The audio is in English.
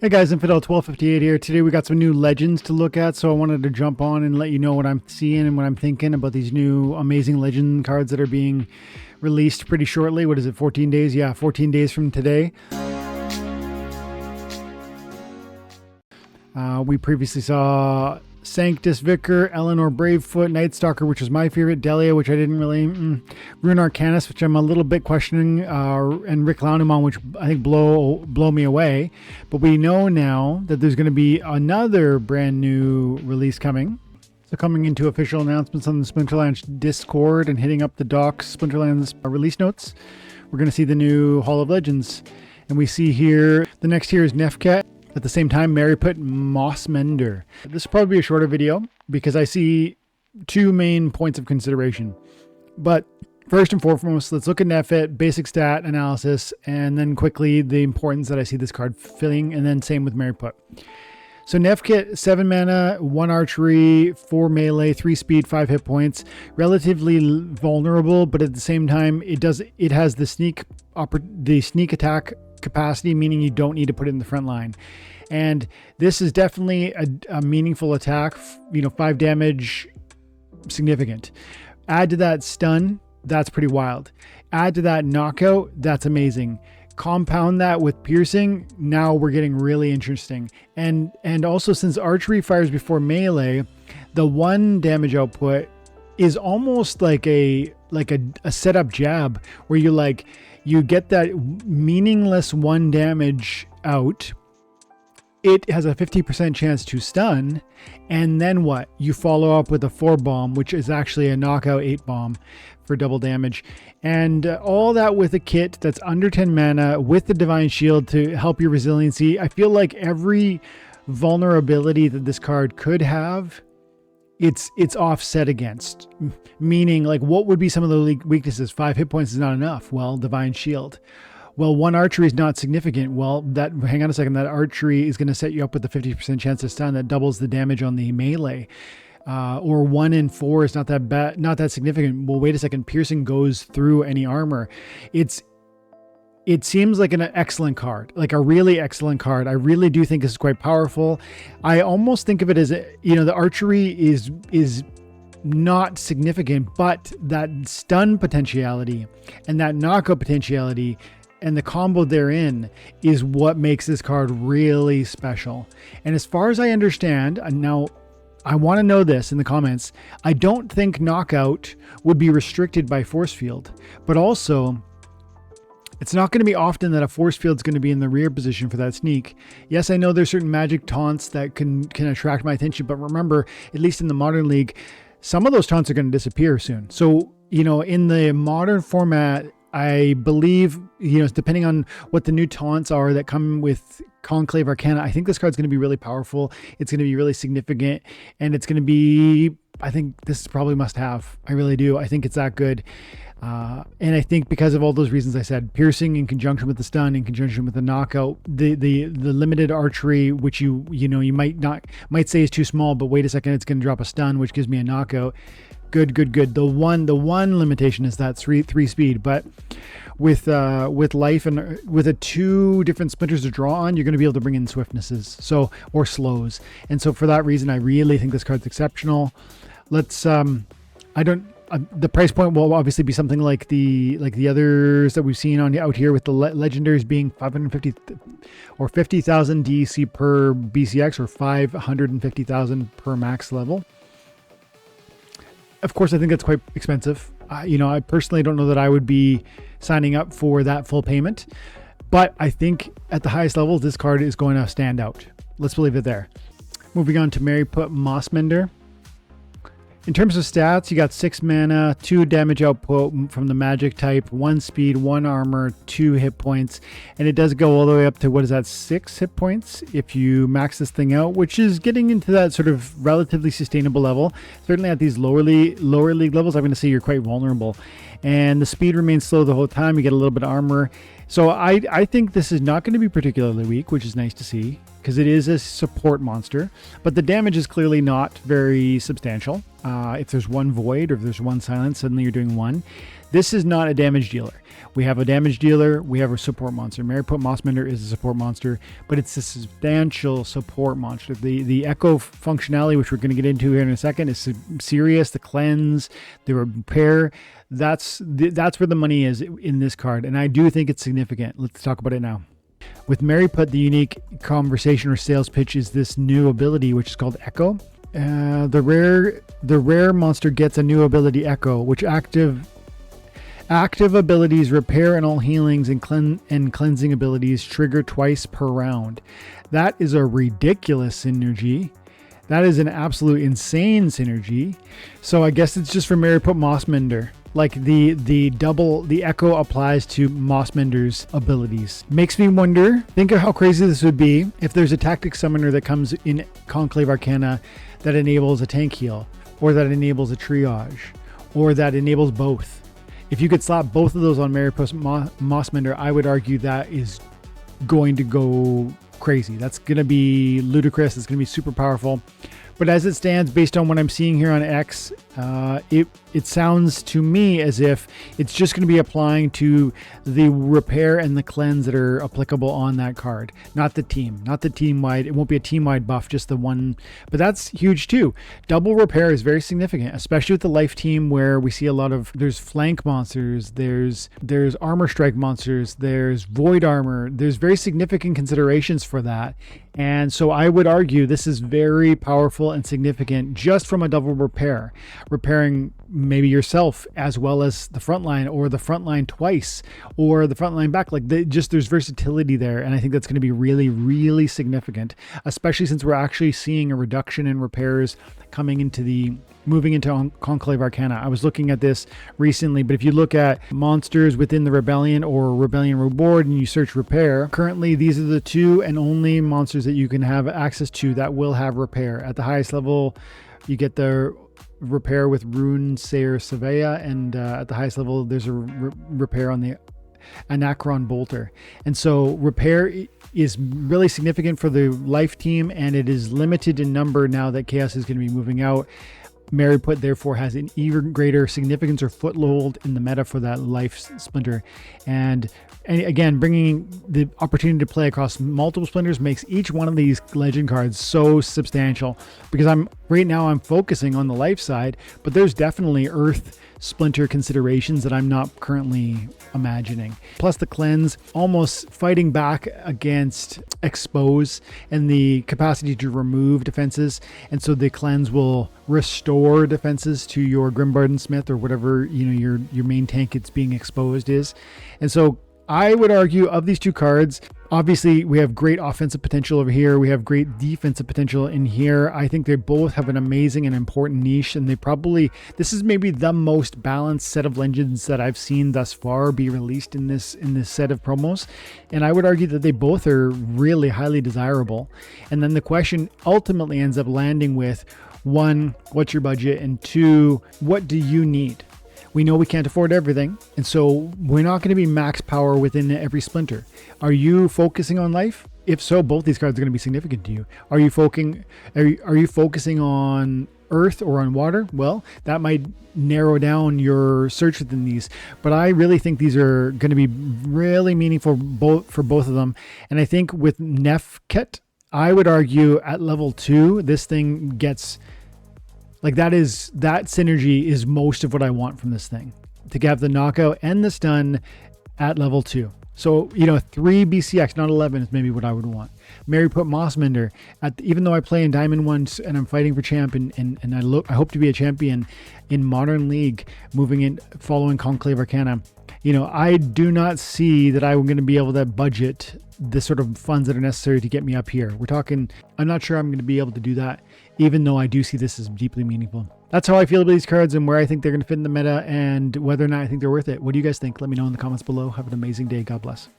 Hey guys, Infidel1258 here. Today we got some new legends to look at, so I wanted to jump on and let you know what I'm seeing and what I'm thinking about these new amazing legend cards that are being released pretty shortly. What is it, 14 days? Yeah, 14 days from today. We previously saw Sanctus Vicar, Eleanor Bravefoot, Night Stalker, which was my favorite, Delia, which I didn't really, Rune Arcanus, which I'm a little bit questioning, and Rick Launimon, which I think blow me away. But we know now that there's going to be another brand new release coming. So coming into official announcements on the Splinterlands Discord and hitting up the docs, Splinterlands release notes, we're going to see the new Hall of Legends. And we see here, the next here is Nephket. At the same time, Meriput, Mossmender. This will probably be a shorter video because I see two main points of consideration. But first and foremost, let's look at Nephket, basic stat analysis, and then quickly the importance that I see this card filling, and then same with Meriput. So Nephket, 7 mana, 1 archery, 4 melee, 3 speed, 5 hit points. Relatively vulnerable, but at the same time, it has the sneak attack capacity, meaning you don't need to put it in the front line. And this is definitely a meaningful attack. 5 damage, significant. Add to that stun, that's pretty wild. Add to that knockout, that's amazing. Compound that with piercing, now we're getting really interesting. And also, since archery fires before melee, the 1 damage output is almost like a setup jab, where you get that meaningless 1 damage out. It has a 50% chance to stun, and then what? You follow up with a 4 bomb, which is actually a knockout 8 bomb for double damage. And all that with a kit that's under 10 mana with the Divine Shield to help your resiliency. I feel like every vulnerability that this card could have, it's offset against. Meaning, like, what would be some of the weaknesses? 5 hit points is not enough. Well, Divine Shield. Well, 1 archery is not significant. Well, hang on a second, that archery is going to set you up with a 50% chance to stun. That doubles the damage on the melee. Or 1 in 4 is not that bad, not that significant. Well, wait a second, piercing goes through any armor. It seems like an excellent card, like a really excellent card. I really do think this is quite powerful. I almost think of it as, the archery is not significant, but that stun potentiality and that knockout potentiality and the combo therein is what makes this card really special. And as far as I understand, now I want to know this in the comments, I don't think knockout would be restricted by force field, but also it's not going to be often that a force field is going to be in the rear position for that sneak. Yes, I know there's certain magic taunts that can attract my attention, but remember, at least in the modern league, some of those taunts are going to disappear soon. So, in the modern format, I believe, depending on what the new taunts are that come with Conclave Arcana, I think this card's going to be really powerful. It's going to be really significant, and it's going to be, I think this is probably must have. I really do. I think it's that good. And I think because of all those reasons I said, piercing in conjunction with the stun, in conjunction with the knockout, the limited archery, which you might say is too small, but wait a second, it's going to drop a stun, which gives me a knockout. Good. The one limitation is that 3 speed, but with life and with 2 different splinters to draw on, you're going to be able to bring in swiftnesses, or slows. And so for that reason, I really think this card's exceptional. Let's the price point will obviously be something like the others that we've seen out here, with the legendaries being 550 or 50,000 DC per BCX, or 550,000 per max level. Of course, I think that's quite expensive. I personally don't know that I would be signing up for that full payment, but I think at the highest levels, this card is going to stand out. Let's leave it there. Moving on to Meriput, Mossmender. In terms of stats, you got 6 mana, 2 damage output from the magic type, 1 speed, 1 armor, 2 hit points, and it does go all the way up to, 6 hit points if you max this thing out, which is getting into that sort of relatively sustainable level. Certainly at these lower league levels, I'm going to say you're quite vulnerable. And the speed remains slow the whole time. You get a little bit of armor. So I think this is not going to be particularly weak, which is nice to see, because it is a support monster, but the damage is clearly not very substantial. If there's 1 void or if there's 1 silence, suddenly you're doing 1. This is not a damage dealer. We have a damage dealer, we have a support monster. Meriput Mossmender is a support monster, but it's a substantial support monster. The echo functionality, which we're going to get into here in a second, is serious. The cleanse, the repair, that's where the money is in this card, and I do think it's significant. Let's talk about it now. With Meriput, the unique conversation or sales pitch is this new ability, which is called Echo. The rare monster gets a new ability, Echo, which active abilities, repair and all healings and cleansing abilities trigger twice per round. That is a ridiculous synergy. That is an absolute insane synergy. So I guess it's just for Meriput Mossmender. Like the Echo applies to Mossmender's abilities. Makes me wonder, think of how crazy this would be if there's a tactic summoner that comes in Conclave Arcana that enables a tank heal, or that enables a triage, or that enables both. If you could slap both of those on Meriput Mossmender, I would argue that is going to go crazy. That's going to be ludicrous. It's going to be super powerful. But as it stands, based on what I'm seeing here on X, it sounds to me as if it's just going to be applying to the repair and the cleanse that are applicable on that card, not the team-wide. It won't be a team-wide buff, just the one. But that's huge too. Double repair is very significant, especially with the life team, where we see a lot of, there's flank monsters, there's armor strike monsters, there's void armor. There's very significant considerations for that. And so I would argue this is very powerful and significant just from a double repair, repairing maybe yourself as well as the front line, or the front line twice, or the front line back. Like there's versatility there, and I think that's going to be really, really significant, especially since we're actually seeing a reduction in repairs moving into Conclave Arcana. I was looking at this recently, but if you look at monsters within the Rebellion or Rebellion Reward and you search repair, currently these are the two and only monsters that you can have access to that will have repair. At the highest level, you get the repair with Rune Sayer Savea, and at the highest level, there's a repair on the Anachron Bolter. And so repair is really significant for the life team, and it is limited in number now that Chaos is going to be moving out. Meriput therefore has an even greater significance or foothold in the meta for that life splinter. And again, bringing the opportunity to play across multiple splinters makes each one of these legend cards so substantial, because right now I'm focusing on the life side, but there's definitely earth splinter considerations that I'm not currently imagining. Plus the cleanse, almost fighting back against expose and the capacity to remove defenses. And so the cleanse will restore defenses to your Grimbarden Smith or whatever, your main tank it's being exposed is. And so I would argue of these two cards, obviously we have great offensive potential over here. We have great defensive potential in here. I think they both have an amazing and important niche, and this is maybe the most balanced set of legends that I've seen thus far be released in this set of promos. And I would argue that they both are really highly desirable. And then the question ultimately ends up landing with, one, what's your budget? And two, what do you need? We know we can't afford everything, and so we're not going to be max power within every splinter. Are you focusing on life? If so, both these cards are going to be significant to you. Are you focusing on earth or on water? Well, that might narrow down your search within these, but I really think these are going to be really meaningful for both of them. And I think with Nephket, I would argue at level 2, this thing gets... Like that synergy is most of what I want from this thing, to have the knockout and the stun at level 2. So, 3 BCX, not 11 is maybe what I would want. Meriput Mossmender, even though I play in Diamond 1 and I'm fighting for champ and I hope to be a champion in Modern League, moving in, following Conclave Arcana, I do not see that I'm going to be able to budget the sort of funds that are necessary to get me up here. I'm not sure I'm going to be able to do that, even though I do see this as deeply meaningful. That's how I feel about these cards and where I think they're going to fit in the meta and whether or not I think they're worth it. What do you guys think? Let me know in the comments below. Have an amazing day. God bless.